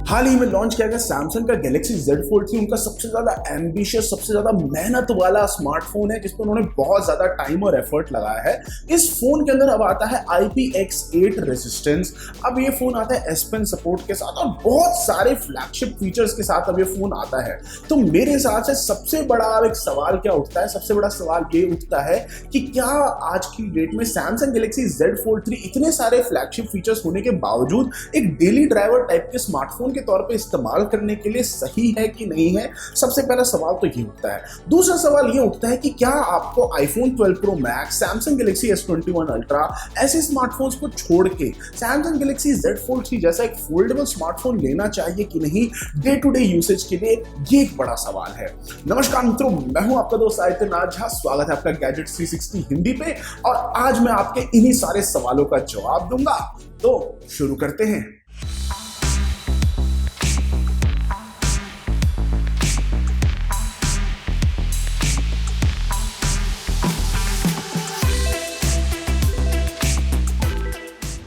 हाल ही में लॉन्च किया गया सैमसंग का गैलेक्सी Z Fold 3 उनका सबसे ज्यादा एम्बिशियस, सबसे ज्यादा मेहनत वाला स्मार्टफोन है जिसमें उन्होंने बहुत ज्यादा टाइम और एफर्ट लगाया है। इस फोन के अंदर अब आता है IPX8 रेजिस्टेंस। अब ये फोन आता है S Pen सपोर्ट के साथ और बहुत सारे फ्लैगशिप फीचर्स के साथ अब ये फोन आता है। तो मेरे हिसाब से सबसे बड़ा एक सवाल क्या उठता है, सबसे बड़ा सवाल ये उठता है कि क्या आज की डेट में सैमसंग गैलेक्सी Z Fold 3 इतने सारे फ्लैगशिप फीचर्स होने के बावजूद एक डेली ड्राइवर टाइप के स्मार्टफोन के तौर पे इस्तेमाल करने के लिए सही है कि नहीं है। सबसे पहला सवाल तो ये उठता है। दूसरा सवाल ये उठता है कि क्या आपको iPhone 12 Pro Max, Samsung Galaxy S21 Ultra ऐसे स्मार्टफोन्स को छोड़ के Samsung Galaxy Z Fold 3 जैसा एक फोल्डेबल स्मार्टफोन लेना चाहिए कि नहीं डे टू डे यूसेज के लिए, ये एक बड़ा सवाल है। नमस्कार मित्रों, मैं हूं आपका दोस्त आदित्यनाथ झा। स्वागत है आपका गैजेट 360 हिंदी पे और आज मैं आपके इन्हीं सारे सवालों का जवाब दूंगा। तो शुरू करते हैं।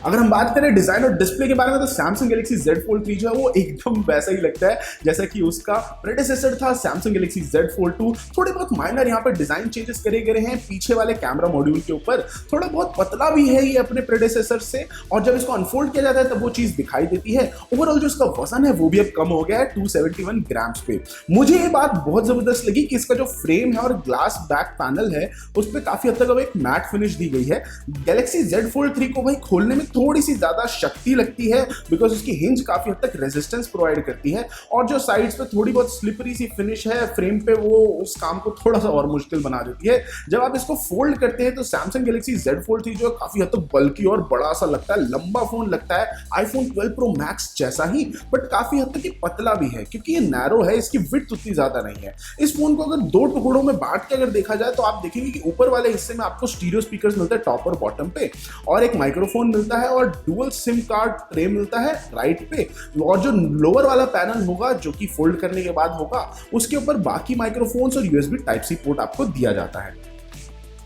अगर हम बात करें डिजाइन और डिस्प्ले के बारे में तो Samsung Galaxy Z Fold 3 जो है वो एकदम वैसा ही लगता है जैसा कि उसका प्रेडेसेसर था Samsung Galaxy Z Fold 2। थोड़े बहुत माइनर यहाँ पर डिजाइन चेंजेस करे गए हैं पीछे वाले कैमरा मॉड्यूल के ऊपर, थोड़ा बहुत पतला भी है ये अपने प्रेडेसेसर से और जब इसको अनफोल्ड किया जाता है तब वो चीज दिखाई देती है। ओवरऑल जो इसका वजन है वो भी अब कम हो गया है 271 ग्राम्स पे। मुझे ये बात बहुत जबरदस्त लगी कि इसका जो फ्रेम है और ग्लास बैक पैनल है उस पर काफी हद तक अब एक मैट फिनिश दी गई है। Galaxy Z Fold 3 को भाई खोलने में थोड़ी सी ज्यादा शक्ति लगती है बिकॉज उसकी हिंज काफी हद तक रेजिस्टेंस प्रोवाइड करती है और जो साइड्स पे थोड़ी बहुत स्लिपरी सी फिनिश है फ्रेम पे वो उस काम को थोड़ा सा और मुश्किल बना देती है। जब आप इसको फोल्ड करते हैं तो Samsung Galaxy Z Fold 3 जो काफी हद तक बल्कि और बड़ा सा लगता है, लंबा फोन लगता है iPhone 12 Pro Max जैसा ही, बट काफी हद तक ये पतला भी है क्योंकि ये नैरो है, इसकी विड्थ उतनी ज्यादा नहीं है। इस फोन को अगर दो टुकड़ों में बांट के अगर देखा जाए तो आप देखेंगे कि ऊपर वाले हिस्से में आपको स्टीरियो स्पीकर्स मिलते हैं टॉप और बॉटम पे और एक माइक्रोफोन मिलता है और डुअल सिम कार्ड ट्रे मिलता है राइट पे और जो लोअर वाला पैनल होगा जो कि फोल्ड करने के बाद होगा उसके ऊपर बाकी माइक्रोफोन्स और USB Type-C पोर्ट आपको दिया जाता है।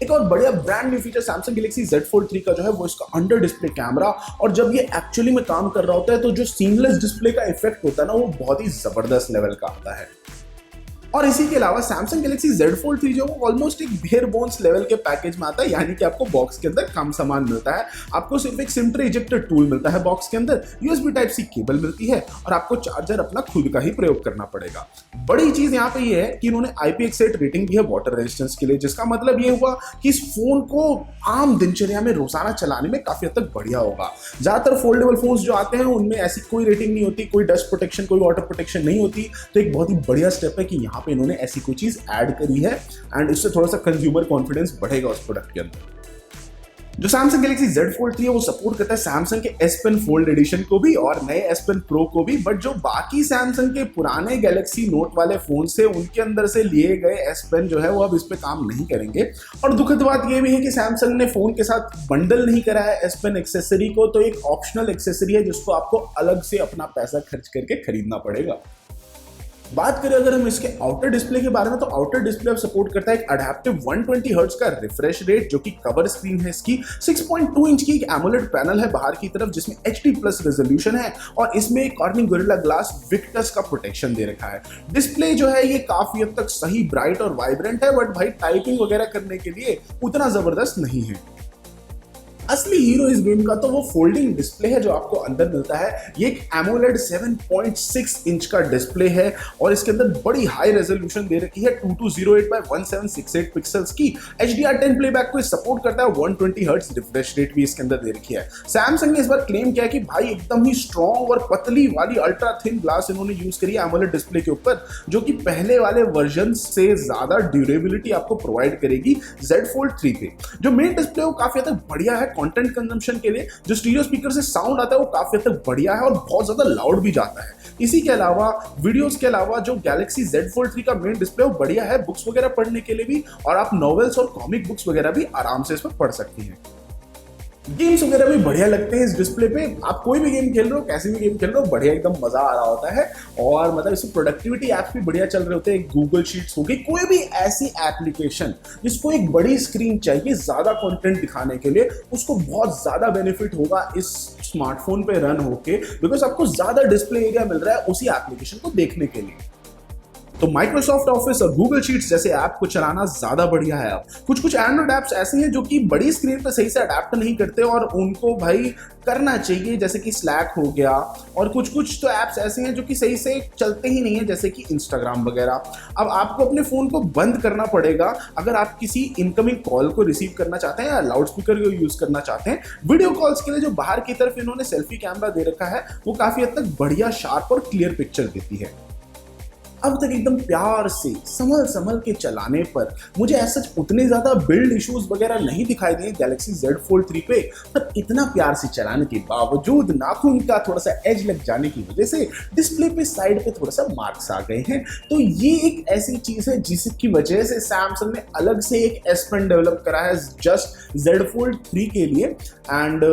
एक और बढ़िया brand new feature Samsung Galaxy Z Fold 3 का जो है वो इसका अंडर डिस्प्ले कैमरा, और जब ये एक्चुअली में काम कर रहा होता है तो जो सीमलेस डिस्प्ले का इफेक्ट होता है ना वो बहुत ही जबरदस्त लेवल का आता है। और इसी के अलावा Samsung Galaxy Z Fold 3 जो वो ऑलमोस्ट एक बेयर बोन्स लेवल के पैकेज में आता है, यानी कि आपको बॉक्स के अंदर कम सामान मिलता है। आपको सिर्फ एक सिम ट्रे इजेक्टर टूल मिलता है बॉक्स के अंदर, USB Type-C केबल मिलती है और आपको चार्जर अपना खुद का ही प्रयोग करना पड़ेगा। बड़ी चीज यहाँ पे ये है कि इन्होंने IPX8 रेटिंग दी है वाटर रेजिस्टेंस के लिए, जिसका मतलब ये हुआ कि इस फोन को आम दिनचर्या में रोजाना चलाने में काफी हद तक बढ़िया होगा। ज्यादातर फोल्डेबल फोन्स जो आते हैं उनमें ऐसी कोई रेटिंग नहीं होती, कोई डस्ट प्रोटेक्शन, कोई वाटर प्रोटेक्शन नहीं होती। तो एक बहुत ही बढ़िया स्टेप है कि यहाँ पे इन्होंने ऐसी कोई चीज ऐड करी है एंड इससे थोड़ा सा कंज्यूमर कॉन्फिडेंस बढ़ेगा उस प्रोडक्ट के अंदर। जो Samsung Galaxy Z Fold 3 है वो सपोर्ट करता है Samsung के S Pen Fold एडिशन को भी और नए S Pen Pro को भी, बट जो बाकी Samsung के पुराने Galaxy Note वाले फोन से उनके अंदर से लिए गए S Pen जो है वो अब इस पे काम नहीं करेंगे। और दुखद बात ये भी है कि Samsung ने फोन के साथ बंडल नहीं करा है S Pen एक्सेसरी को, तो एक ऑप्शनल एक्सेसरी है जिसको आपको अलग से अपना पैसा खर्च करके खरीदना पड़ेगा। बात करें अगर हम इसके आउटर डिस्प्ले के बारे में तो आउटर डिस्प्ले अब सपोर्ट करता है एक अडैप्टिव 120 हर्ट्ज का रिफ्रेश रेट, जो कि कवर स्क्रीन है इसकी 6.2 इंच की एक एमोलेड पैनल है बाहर की तरफ जिसमें HD+ रेजोल्यूशन है और इसमें एक कॉर्निंग गोरिल्ला ग्लास विक्टस का प्रोटेक्शन दे रखा है। डिस्प्ले जो है ये काफी हद तक सही ब्राइट और वाइब्रेंट है, बट भाई टाइपिंग वगैरह करने के लिए उतना जबरदस्त नहीं है। असली हीरो इस गेम का तो वो फोल्डिंग डिस्प्ले है जो आपको अंदर मिलता है। ये एक एमोलेड 7.6 इंच का डिस्प्ले है और इसके अंदर बड़ी हाई रेजोल्यूशन दे रखी है 2208x1768 पिक्सल्स की। HDR10 प्लेबैक को सपोर्ट करता है, 120 हर्ट्ज रिफ्रेश रेट भी इसके अंदर दे रखी है। सैमसंग ने इस बार क्लेम किया कि भाई एकदम ही स्ट्रॉन्ग और पतली वाली अल्ट्रा थिन ग्लास इन्होंने यूज करी है एमोलेड डिस्प्ले के ऊपर, जो कि पहले वाले वर्जन से ज्यादा ड्यूरेबिलिटी आपको प्रोवाइड करेगी Z Fold 3 पे। जो मेन डिस्प्ले वो काफी हद तक बढ़िया है कंटेंट कंजम्पशन के लिए। जो स्टीरियो स्पीकर से साउंड आता है वो काफी हद तक बढ़िया है और बहुत ज्यादा लाउड भी जाता है। इसी के अलावा वीडियोस के अलावा जो Galaxy Z Fold 3 का मेन डिस्प्ले वो बढ़िया है बुक्स वगैरह पढ़ने के लिए भी, और आप नॉवेल्स और कॉमिक बुक्स वगैरह भी आराम से इसमें पढ़ सकती हैं। गेम्स वगैरह भी बढ़िया लगते हैं इस डिस्प्ले पे। आप कोई भी गेम खेल रहे हो, कैसी भी गेम खेल रहे हो, बढ़िया एकदम मजा आ रहा होता है। और मतलब इसमें प्रोडक्टिविटी ऐप्स भी बढ़िया चल रहे होते हैं। गूगल शीट्स हो गई, कोई भी ऐसी एप्लीकेशन जिसको एक बड़ी स्क्रीन चाहिए ज्यादा कंटेंट दिखाने के लिए, उसको बहुत ज्यादा बेनिफिट होगा इस स्मार्टफोन पे रन होके, बिकॉज आपको ज्यादा डिस्प्ले एरिया मिल रहा है उसी एप्लीकेशन को देखने के लिए। तो माइक्रोसॉफ्ट ऑफिस और गूगल शीट्स जैसे ऐप को चलाना ज्यादा बढ़िया है। अब कुछ कुछ एंड्रॉइड ऐप्स ऐसे हैं जो कि बड़ी स्क्रीन पर सही से अडेप्ट नहीं करते और उनको भाई करना चाहिए, जैसे कि स्लैक हो गया। और कुछ कुछ तो ऐप्स ऐसे हैं जो कि सही से चलते ही नहीं है, जैसे कि इंस्टाग्राम वगैरह। अब आपको अपने फोन को बंद करना पड़ेगा अगर आप किसी इनकमिंग कॉल को रिसीव करना चाहते हैं या लाउड स्पीकर को यूज करना चाहते हैं। वीडियो कॉल्स के लिए जो बाहर की तरफ इन्होंने सेल्फी कैमरा दे रखा है वो काफी हद तक बढ़िया शार्प और क्लियर पिक्चर देती है। अब तक एकदम प्यार से संभल संभल के चलाने पर मुझे ऐसा उतने ज्यादा बिल्ड इश्यूज वगैरह नहीं दिखाई दिए गैलेक्सी Z Fold 3 पे, पर इतना प्यार से चलाने के बावजूद नाखून का थोड़ा सा एज लग जाने की वजह से डिस्प्ले पे साइड पे थोड़ा सा मार्क्स आ गए हैं। तो ये एक ऐसी चीज है जिसकी वजह से सैमसंग ने अलग से एक S Pen डेवलप करा है जस्ट Z Fold 3 के लिए। एंड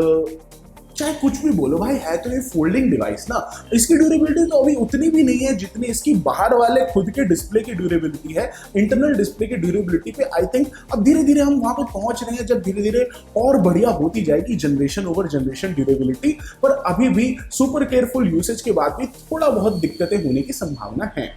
चाहे कुछ भी बोलो भाई, है तो ये फोल्डिंग डिवाइस ना, इसकी ड्यूरेबिलिटी तो अभी उतनी भी नहीं है जितनी इसकी बाहर वाले खुद के डिस्प्ले की ड्यूरेबिलिटी है। इंटरनल डिस्प्ले की ड्यूरेबिलिटी पे आई थिंक अब धीरे धीरे हम वहां पे पहुंच रहे हैं, जब धीरे धीरे और बढ़िया होती जाएगी जनरेशन ओवर जनरेशन ड्यूरेबिलिटी। पर अभी भी सुपर केयरफुल यूसेज के बाद भी थोड़ा बहुत दिक्कतें होने की संभावना है।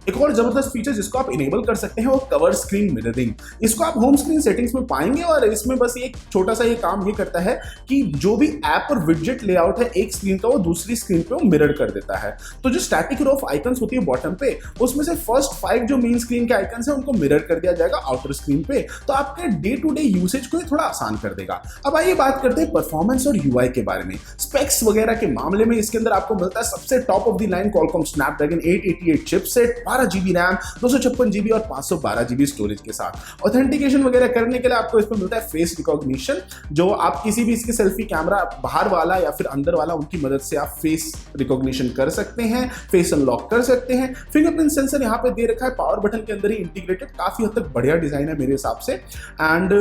एक और जबरदस्त फीचर जिसको आप इनेबल कर सकते हैं वो कवर स्क्रीन मिररिंग। इसको आप होम स्क्रीन सेटिंग्स में पाएंगे और इसमें बस एक छोटा सा ये काम ये करता है कि जो भी ऐप और विडजेट लेआउट है एक स्क्रीन का वो दूसरी स्क्रीन पे वो मिरर कर देता है। तो जो स्टैटिक रो ऑफ आइकन्स होती है बॉटम पे, उसमें से फर्स्ट 5 जो मेन स्क्रीन के आइकन्स है उनको मिरर कर दिया जाएगा आउटर स्क्रीन पे। तो आपके डे टू डे यूसेज को थोड़ा आसान कर देगा। अब आइए बात करते हैं परफॉर्मेंस और यूआई के बारे में। स्पेक्स वगैरह के मामले में इसके अंदर आपको मिलता है सबसे top of the line Qualcomm Snapdragon 888 chipset, 12GB RAM, 256GB और 512GB स्टोरेज के साथ। ऑथेंटिकेशन वगैरह करने के लिए आपको इसमें मिलता है फेस रिकॉग्निशन, जो आप किसी भी इसके सेल्फी कैमरा बाहर वाला या फिर अंदर वाला उनकी मदद से आप फेस रिकॉग्निशन कर सकते हैं, फेस अनलॉक कर सकते हैं। फिंगरप्रिंट सेंसर यहाँ पे दे रखा है, पावर बटन के अंदर ही इंटीग्रेटेड, काफी हद तक बढ़िया डिजाइन है मेरे हिसाब से। एंड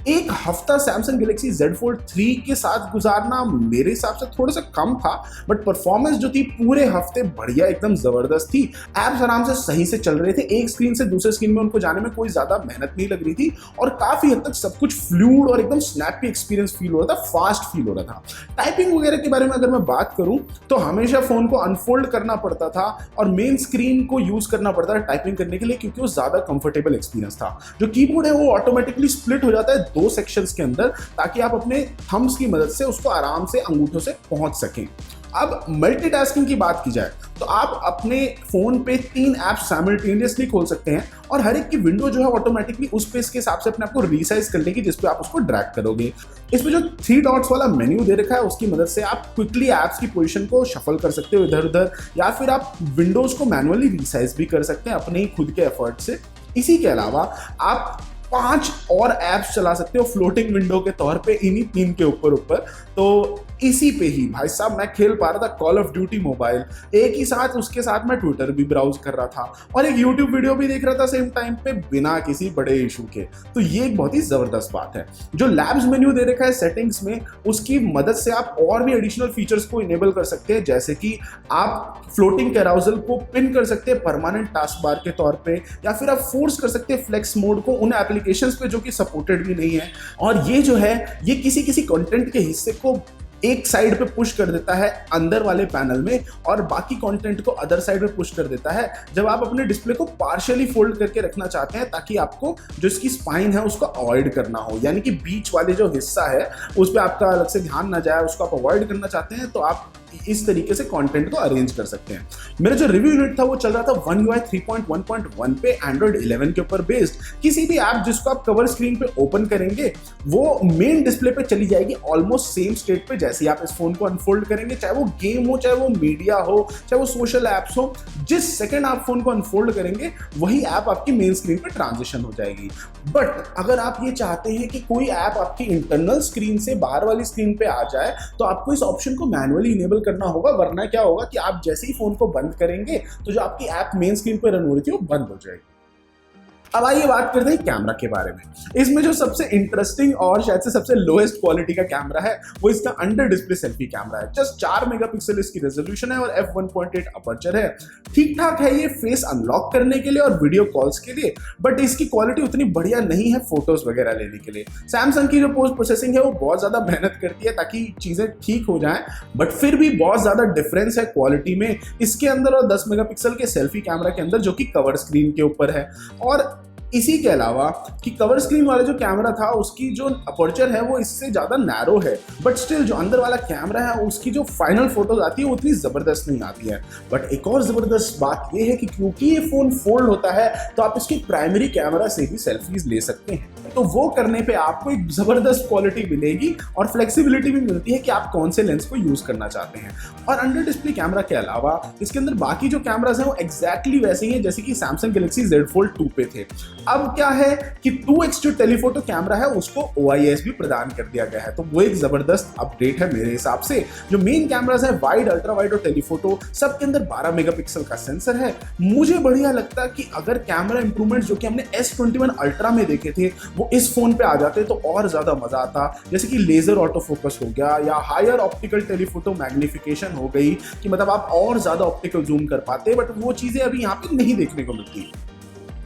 एक हफ्ता सैमसंग गैलेक्सी Z Fold 3 के साथ गुजारना मेरे हिसाब से थोड़ा सा कम था, बट परफॉर्मेंस जो थी पूरे हफ्ते बढ़िया एकदम जबरदस्त थी। एप्स आराम से सही से चल रहे थे, एक स्क्रीन से दूसरे स्क्रीन में उनको जाने में कोई ज्यादा मेहनत नहीं लग रही थी और काफी हद तक सब कुछ फ्लूइड और एकदम स्नैपी एक्सपीरियंस फील हो रहा था, फास्ट फील हो रहा था। टाइपिंग वगैरह के बारे में अगर मैं बात करूं तो हमेशा फोन को अनफोल्ड करना पड़ता था और मेन स्क्रीन को यूज करना पड़ता था टाइपिंग करने के लिए, क्योंकि वो ज्यादा कंफर्टेबल एक्सपीरियंस था। जो कीबोर्ड है वो ऑटोमेटिकली स्प्लिट हो जाता है 2 सेक्शंस के अंदर, ताकि आप अपने थंब्स की मदद से उसको आराम से अंगूठों से पहुंच सकें। अब मल्टीटास्किंग की बात की जाए तो आप अपने फोन पे 3 ऐप साइमल्टेनियसली खोल सकते हैं और हर एक की विंडो जो है ऑटोमेटिकली उस पेज के हिसाब से अपने आप को रीसाइज कर लेगी जिस पे आप उसको ड्रैग करोगे। इसमें जो 3 डॉट्स वाला मेन्यू दे रखा है उसकी मदद से आप क्विकली ऐप्स की पोजीशन को शफल कर सकते हो इधर उधर, या फिर आप विंडोज को मैनुअली रीसाइज भी कर सकते हैं अपने ही खुद के एफर्ट से। इसी के अलावा आप 5 और ऐप्स चला सकते हो फ्लोटिंग विंडो के तौर पे इन्हीं 3 के ऊपर। तो इसी पे ही भाई साहब मैं खेल पा रहा था कॉल ऑफ ड्यूटी मोबाइल, एक ही साथ उसके साथ मैं ट्विटर भी ब्राउज कर रहा था और एक यूट्यूब वीडियो भी देख रहा था सेम टाइम पे बिना किसी बड़े इशू के। तो ये एक बहुत ही जबरदस्त बात है। जो लैब्स मेन्यू दे रखा है सेटिंग्स में, उसकी मदद से आप और भी एडिशनल फीचर्स को इनेबल कर सकते हैं, जैसे कि आप फ्लोटिंग कैराउजल को पिन कर सकते हैं परमानेंट टास्क बार के तौर पे, या फिर आप फोर्स कर सकते हैं फ्लेक्स मोड को उन एप्लीकेशंस पे जो कि सपोर्टेड भी नहीं है। और ये जो है ये किसी कंटेंट के हिस्से को एक साइड पे पुश कर देता है अंदर वाले पैनल में और बाकी कंटेंट को अदर साइड पे पुश कर देता है जब आप अपने डिस्प्ले को पार्शियली फोल्ड करके रखना चाहते हैं, ताकि आपको जो इसकी स्पाइन है उसको अवॉइड करना हो, यानी कि बीच वाले जो हिस्सा है उस पर आपका अलग से ध्यान ना जाए, उसको आप अवॉइड करना चाहते हैं तो आप इस तरीके से कंटेंट को अरेंज कर सकते हैं। मेरा जो रिव्यू यूनिट था वो चल रहा था One UI 3.1.1 पे एंड्रॉइड 11 के ऊपर बेस्ड। किसी भी ऐप जिसको आप कवर स्क्रीन पे ओपन करेंगे वो मेन डिस्प्ले पे चली जाएगी ऑलमोस्ट सेम स्टेट पे जैसे ही आप इस फोन को अनफोल्ड करेंगे, चाहे वो गेम हो, चाहे वो मीडिया हो, चाहे वो सोशल एप्स हो। जिस सेकंड आप फोन को अनफोल्ड करेंगे वही ऐप आपकी मेन स्क्रीन पे ट्रांजिशन हो जाएगी। बट अगर आप ये चाहते हैं कि कोई ऐप आपकी इंटरनल स्क्रीन से बाहर वाली स्क्रीन पे आ जाए तो आपको इस ऑप्शन को मैनुअली इनेबल करना होगा, वरना क्या होगा कि आप जैसे ही फोन को बंद करेंगे तो जो आपकी ऐप मेन स्क्रीन पर रन हो रही थी वो बंद हो जाएगी। अब आइए बात करते हैं कैमरा के बारे में। इसमें जो सबसे इंटरेस्टिंग और शायद से सबसे लोएस्ट क्वालिटी का कैमरा है वो इसका अंडर डिस्प्ले सेल्फी कैमरा है। जस्ट 4 मेगापिक्सल इसकी रेजोल्यूशन है और f1.8 अपर्चर है। ठीक ठाक है ये फेस अनलॉक करने के लिए और वीडियो कॉल्स के लिए, बट इसकी क्वालिटी उतनी बढ़िया नहीं है फोटोज वगैरह लेने के लिए। सैमसंग की जो पोस्ट प्रोसेसिंग है वो बहुत ज्यादा मेहनत करती है ताकि चीजें ठीक हो जाएं, बट फिर भी बहुत ज्यादा डिफरेंस है क्वालिटी में इसके अंदर और 10 मेगापिक्सल के सेल्फी कैमरा के अंदर जो कि कवर स्क्रीन के ऊपर है। और इसी के अलावा कि कवर स्क्रीन वाला जो कैमरा था उसकी जो अपर्चर है वो इससे ज़्यादा नैरो है, बट स्टिल जो अंदर वाला कैमरा है उसकी जो फाइनल फोटोज आती है वो उतनी ज़बरदस्त नहीं आती है। बट एक और ज़बरदस्त बात ये है कि क्योंकि ये फ़ोन फोल्ड होता है तो आप इसके प्राइमरी कैमरा से भी सेल्फीज ले सकते हैं, तो वो करने पे आपको एक ज़बरदस्त क्वालिटी मिलेगी और फ्लेक्सिबिलिटी भी मिलती है कि आप कौन से लेंस को यूज़ करना चाहते हैं। और अंडर डिस्प्ले कैमरा के अलावा इसके अंदर बाकी जो कैमराज हैं वो एग्जैक्टली वैसे ही हैं जैसे कि सैमसंग गैलेक्सी Z Fold 2 पे थे। अब क्या है कि 2x जो टेलीफोटो कैमरा है उसको OIS भी प्रदान कर दिया गया है, तो वो एक जबरदस्त अपडेट है मेरे हिसाब से। जो मेन कैमरास है वाइड, अल्ट्रा वाइड और टेलीफोटो सबके अंदर 12 मेगापिक्सल का सेंसर है। मुझे बढ़िया लगता है कि अगर कैमरा इंप्रूवमेंट जो कि हमने S21 अल्ट्रा में देखे थे वो इस फोन पे आ जाते तो और ज्यादा मजा आता, जैसे कि लेजर ऑटो फोकस हो गया या हायर ऑप्टिकल टेलीफोटो मैग्निफिकेशन हो गई कि मतलब आप और ज्यादा ऑप्टिकल जूम कर पाते, बट वो चीजें अभी यहाँ पे नहीं देखने को मिलती।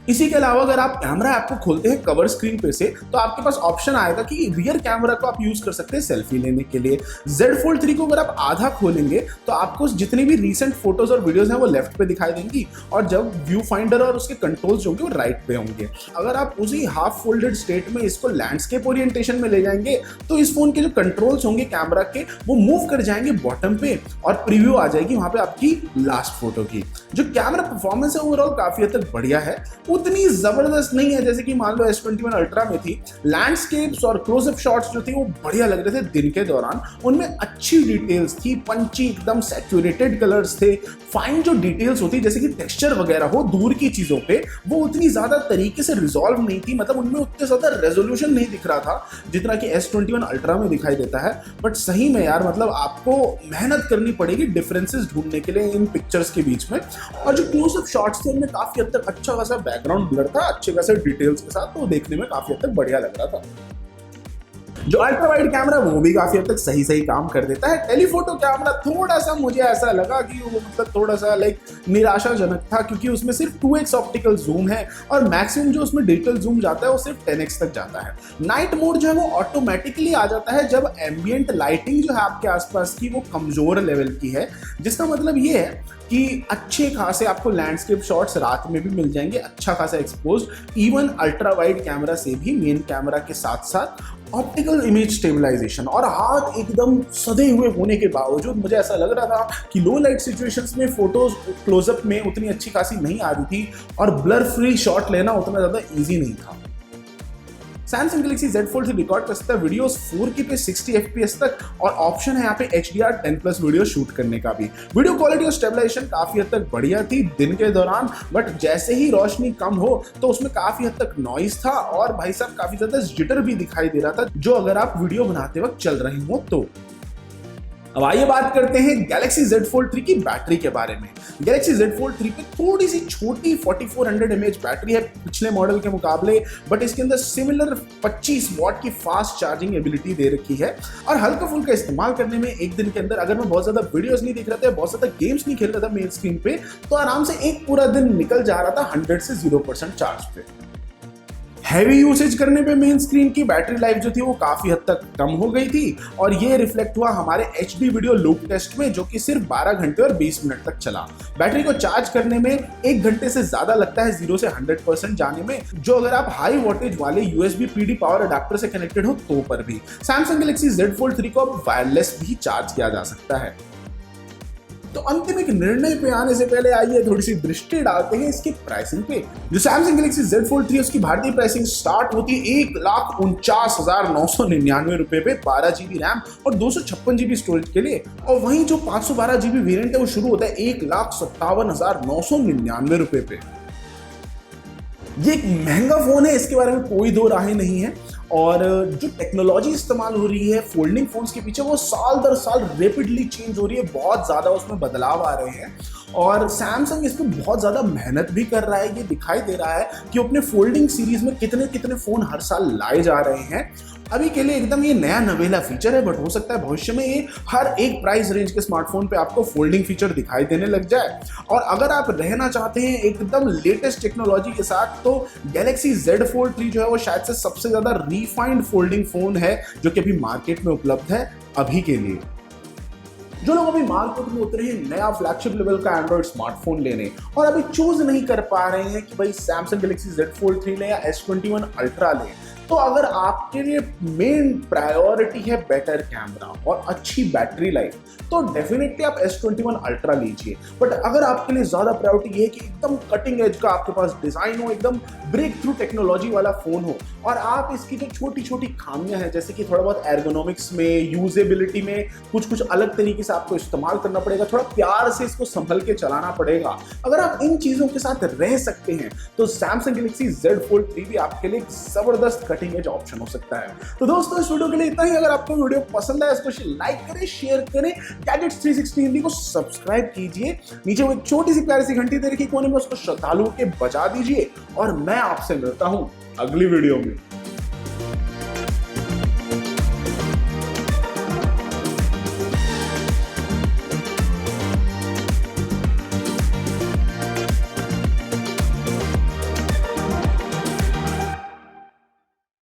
इसी के अलावा अगर आप कैमरा ऐप को खोलते हैं कवर स्क्रीन पे से तो आपके पास ऑप्शन आएगा कि रियर कैमरा को आप यूज कर सकते हैं सेल्फी लेने के लिए। Z Fold 3 को अगर आप आधा खोलेंगे तो आपको जितनी भी रीसेंट फोटोज और वीडियोस हैं वो लेफ्ट पे दिखाई देंगी और जब व्यू फाइंडर और उसके कंट्रोल्स होंगे वो राइट पे होंगे। अगर आप उसी हाफ फोल्डेड स्टेट में इसको लैंडस्केप ओरिएंटेशन में ले जाएंगे तो इस फोन के जो कंट्रोल्स होंगे कैमरा के वो मूव कर जाएंगे बॉटम पे और प्रीव्यू आ जाएगी वहां पे आपकी लास्ट फोटो की। जो कैमरा परफॉर्मेंस है ओवरऑल काफी हद तक बढ़िया है, उतनी जबरदस्त नहीं है जैसे कि मान लो S21 अल्ट्रा में थी। लैंडस्केप्स और क्लोजअप शॉट्स जो थे वो बढ़िया लग रहे थे दिन के दौरान, उनमें अच्छी डिटेल्स थी, पंची एकदम सैचुरेटेड कलर्स थे। फाइन जो डिटेल्स होती जैसे कि टेक्सचर वगैरह हो दूर की चीजों पे वो उतनी ज्यादा तरीके से रिजॉल्व नहीं थी, मतलब उनमें उतने ज्यादा रेजोल्यूशन नहीं दिख रहा था जितना कि S21 अल्ट्रा में दिखाई देता है। बट सही में यार मतलब आपको मेहनत करनी पड़ेगी डिफरेंसेस ढूंढने के लिए इन पिक्चर्स के बीच में। और जो क्लोजअप शॉट्स थे उनमें काफी हद तक अच्छा खासा बैकग्राउंड ब्लर था अच्छे खासे डिटेल्स के साथ, तो देखने में काफी हद तक बढ़िया लग रहा था। जो अल्ट्रा वाइड कैमरा वो भी काफी हद तक सही काम कर देता है। टेलीफोटो कैमरा थोड़ा सा मुझे ऐसा लगा कि वो मतलब थोड़ा सा निराशाजनक था क्योंकि उसमें सिर्फ 2x ऑप्टिकल जूम है और मैक्सिमम जो उसमें डिजिटल जूम जाता है वो सिर्फ 10x तक जाता है। नाइट मोड जो है वो ऑटोमेटिकली आ जाता है जब एम्बियंट लाइटिंग जो है आपके आसपास की वो कमजोर लेवल की है, जिसका मतलब ये है कि अच्छे खासे आपको लैंडस्केप शॉट्स रात में भी मिल जाएंगे, अच्छा खासा exposed. Even ultra wide camera से भी मेन कैमरा के साथ साथ ऑप्टिकल इमेज स्टेबलाइजेशन और हाथ एकदम सधे हुए होने के बावजूद मुझे ऐसा लग रहा था कि लो लाइट सिचुएशंस में फोटोज क्लोजअप में उतनी अच्छी खासी नहीं आ रही थी और ब्लर फ्री शॉट लेना उतना ज्यादा इजी नहीं था। Samsung Galaxy Z Fold 3 record कर सकता है वीडियोस 4K पे 60 FPS तक और ऑप्शन है यहाँ पे HDR 10+ वीडियो शूट करने का भी। वीडियो क्वालिटी और स्टेबलाइजेशन काफी हद तक बढ़िया थी दिन के दौरान, बट जैसे ही रोशनी कम हो तो उसमें काफी हद तक नॉइस था और भाई साहब काफी ज्यादा जिटर भी दिखाई दे रहा था जो अगर आप वीडियो बनाते वक्त चल रहे हो तो। अब आइए बात करते हैं गैलेक्सी Z Fold 3 की बैटरी के बारे में। गैलेक्सी Z Fold 3 पे थोड़ी सी छोटी 4400 mAh बैटरी है पिछले मॉडल के मुकाबले, बट इसके अंदर सिमिलर 25 वॉट की फास्ट चार्जिंग एबिलिटी दे रखी है और हल्का फुल्का इस्तेमाल करने में एक दिन के अंदर अगर मैं बहुत ज्यादा वीडियोस नहीं देख रहा था, बहुत ज्यादा गेम्स नहीं खेल रहा था मेन स्क्रीन पे, तो आराम से एक पूरा दिन निकल जा रहा था 100 से 0% चार्ज पे। हैवी यूसेज करने पे मेन स्क्रीन की बैटरी लाइफ जो थी वो काफी हद तक कम हो गई थी और ये रिफ्लेक्ट हुआ हमारे HD वीडियो लूप टेस्ट में जो कि सिर्फ 12 घंटे और 20 मिनट तक चला। बैटरी को चार्ज करने में 1 घंटे से ज्यादा लगता है 0 से 100% जाने में, जो अगर आप हाई वोल्टेज वाले USB PD पावर अडाप्टर से कनेक्टेड हो तो पर भी। सैमसंग गैलेक्सी Z Fold 3 को अब वायरलेस भी चार्ज किया जा सकता है। तो अंतिम एक निर्णय पे आने से पहले आइए थोड़ी सी दृष्टि डालते हैं इसकी प्राइसिंग पे। जो सैमसंग गैलेक्सी Z Fold 3 उसकी भारतीय प्राइसिंग स्टार्ट होती है 1,49,999 रुपए पे 12 GB रैम और 256 GB स्टोरेज के लिए, और वहीं जो 512 GB वेरिएंट है वो शुरू होता है 1,57,999 रुपए पे। ये एक महंगा फोन है, इसके बारे में कोई दो राहें नहीं है, और जो टेक्नोलॉजी इस्तेमाल हो रही है फोल्डिंग फोन्स के पीछे वो साल दर साल रेपिडली चेंज हो रही है, बहुत ज़्यादा उसमें बदलाव आ रहे हैं और सैमसंग इस पर बहुत ज़्यादा मेहनत भी कर रहा है। ये दिखाई दे रहा है कि अपने फोल्डिंग सीरीज में कितने कितने फ़ोन हर साल लाए जा रहे हैं। अभी के लिए एकदम ये नया नवेला फीचर है, बट हो सकता है भविष्य में ये हर एक प्राइस रेंज के स्मार्टफोन पे आपको फोल्डिंग फीचर दिखाई देने लग जाए। और अगर आप रहना चाहते हैं एकदम लेटेस्ट टेक्नोलॉजी के साथ, तो गैलेक्सी Z Fold 3 जो है वो शायद से सबसे ज़्यादा रिफाइंड फोल्डिंग फ़ोन है जो कि अभी मार्केट में उपलब्ध है अभी के लिए। जो लोग अभी मार्केट में उतरे हैं नया फ्लैगशिप लेवल का एंड्रॉइड स्मार्टफोन लेने और अभी चूज नहीं कर पा रहे हैं कि भाई सैमसंग गैलेक्सी Z Fold 3 लें या S21 अल्ट्रा लें, तो अगर आपके लिए मेन प्रायोरिटी है बेटर कैमरा और अच्छी बैटरी लाइफ, तो डेफिनेटली आप S21 अल्ट्रा लीजिए। बट अगर आपके लिए ज्यादा प्रायोरिटी ये है कि एकदम कटिंग एज का आपके पास डिजाइन हो, एकदम ब्रेक थ्रू टेक्नोलॉजी वाला फोन हो, और आप इसकी जो छोटी छोटी खामियां हैं जैसे कि थोड़ा बहुत एर्गोनॉमिक्स में, यूजेबिलिटी में कुछ अलग तरीके से आपको इस्तेमाल करना पड़ेगा, थोड़ा प्यार से इसको संभल के चलाना पड़ेगा, अगर आप इन चीजों के साथ रह सकते हैं तो सैमसंग गैलेक्सी Z Fold 3 भी आपके लिए एक जबरदस्त कटिंग एज ऑप्शन हो सकता है। तो दोस्तों इस वीडियो के लिए इतना ही। अगर आपको वीडियो पसंद आया इसको लाइक करें, शेयर करें, गैजेट्स 360 हिंदी को सब्सक्राइब कीजिए। नीचे वो एक छोटी सी प्यारी सी घंटी दे रखी कोने में, उसको श्रद्धालुओं के बजा दीजिए। और मैं आपसे मिलता हूं अगली वीडियो में।